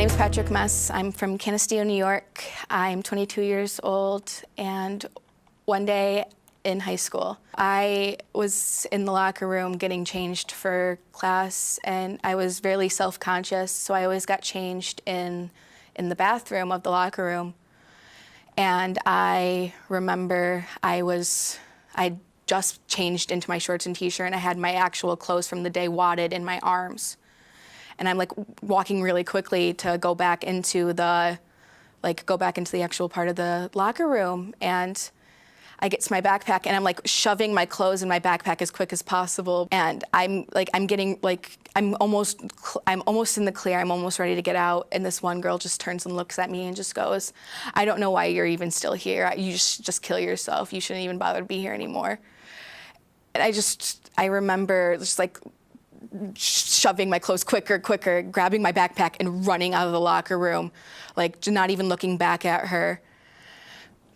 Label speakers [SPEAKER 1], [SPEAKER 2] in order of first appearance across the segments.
[SPEAKER 1] name's Patrick Mess. I'm from Canisteo, New York. I'm 22 years old, and one day in high school, I was in the locker room getting changed for class, and I was really self-conscious, so I always got changed in the bathroom of the locker room. And I remember I just changed into my shorts and t-shirt, and I had my actual clothes from the day wadded in my arms. And I'm like walking really quickly to go back into the actual part of the locker room. And I get to my backpack and I'm like shoving my clothes in my backpack as quick as possible. And I'm almost in the clear. I'm almost ready to get out. And this one girl just turns and looks at me and just goes, "I don't know why you're even still here. You just kill yourself. You shouldn't even bother to be here anymore." And I remember just like shoving my clothes quicker, grabbing my backpack and running out of the locker room, like not even looking back at her,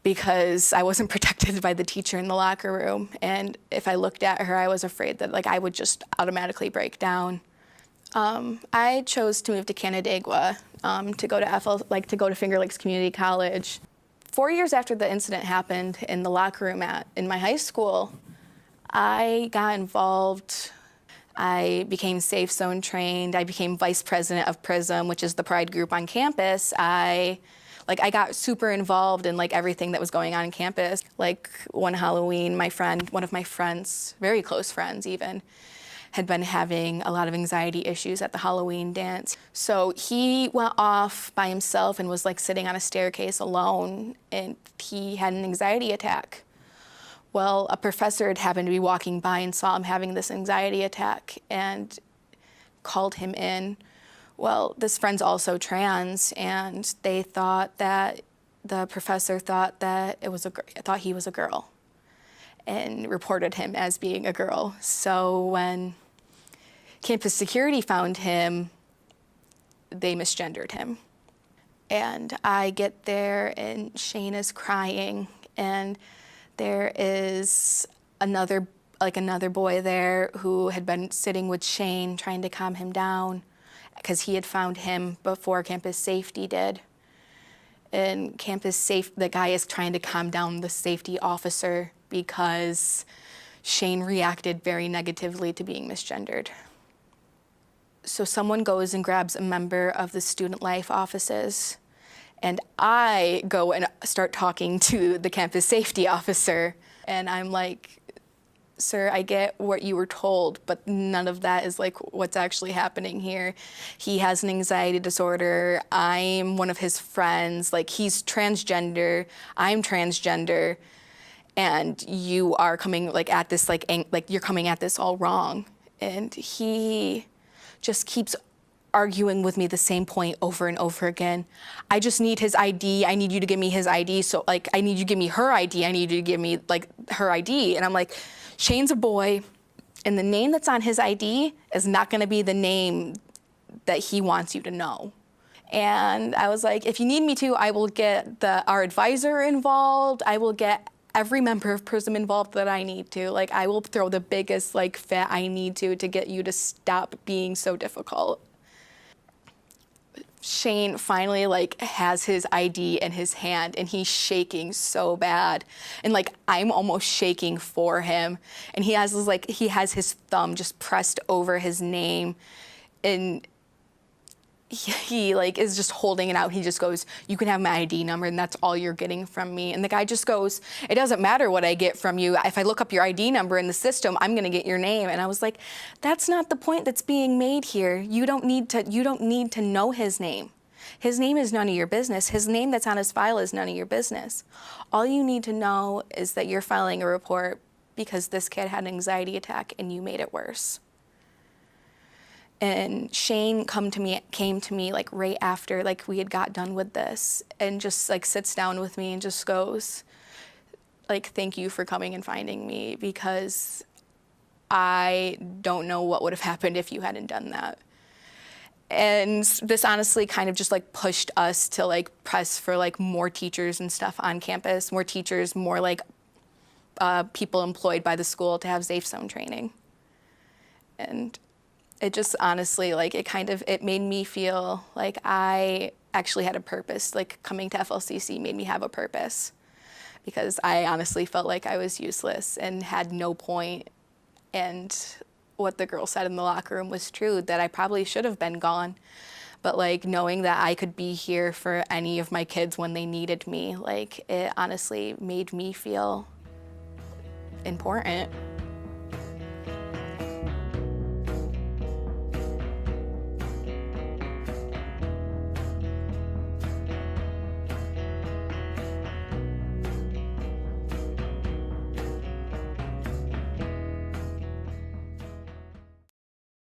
[SPEAKER 1] because I wasn't protected by the teacher in the locker room. And if I looked at her, I was afraid that like I would just automatically break down. I chose to move to Canandaigua to go to Finger Lakes Community College. 4 years after the incident happened in the locker room in my high school, I got involved. I became Safe Zone trained. I became vice president of PRISM, which is the pride group on campus. I got super involved in like everything that was going on campus. Like one Halloween, one of my friends, very close friends even, had been having a lot of anxiety issues at the Halloween dance. So he went off by himself and was like sitting on a staircase alone, and he had an anxiety attack. Well, a professor had happened to be walking by and saw him having this anxiety attack and called him in. Well, this friend's also trans, and they thought that the professor thought that thought he was a girl and reported him as being a girl. So when campus security found him, they misgendered him. And I get there and Shane is crying, and there is another boy there who had been sitting with Shane trying to calm him down because he had found him before campus safety did. And the guy is trying to calm down the safety officer because Shane reacted very negatively to being misgendered. So someone goes and grabs a member of the student life offices, and I go and start talking to the campus safety officer. And I'm like, "Sir, I get what you were told, but none of that is like what's actually happening here. He has an anxiety disorder. I'm one of his friends. Like, he's transgender. I'm transgender. And you are coming like at this like you're coming at this all wrong." And he just keeps arguing with me the same point over and over again. "I just need his ID. I need you to give me his ID. So like, I need you to give me her ID. I need you to give me like her ID." And I'm like, "Shane's a boy, and the name that's on his ID is not gonna be the name that he wants you to know." And I was like, "If you need me to, I will get our advisor involved. I will get every member of PRISM involved that I need to. Like, I will throw the biggest like fit I need to get you to stop being so difficult." Shane finally like has his ID in his hand, and he's shaking so bad, and like I'm almost shaking for him, and he has his thumb just pressed over his name, and he like is just holding it out. He just goes, "You can have my ID number, and that's all you're getting from me." And the guy just goes, "It doesn't matter what I get from you. If I look up your ID number in the system, I'm gonna get your name." And I was like, "That's not the point that's being made here. You don't need to know his name. His name is none of your business. His name that's on his file is none of your business. All you need to know is that you're filing a report because this kid had an anxiety attack and you made it worse." And Shane came to me like right after like we had got done with this, and just like sits down with me and just goes like, "Thank you for coming and finding me, because I don't know what would have happened if you hadn't done that." And this honestly kind of just like pushed us to like press for like more teachers and stuff on campus, more teachers, more like people employed by the school to have Safe Zone training. And It just honestly, like, it made me feel like I actually had a purpose. Like, coming to FLCC made me have a purpose, because I honestly felt like I was useless and had no point. And what the girl said in the locker room was true, that I probably should have been gone. But like, knowing that I could be here for any of my kids when they needed me, like, it honestly made me feel important.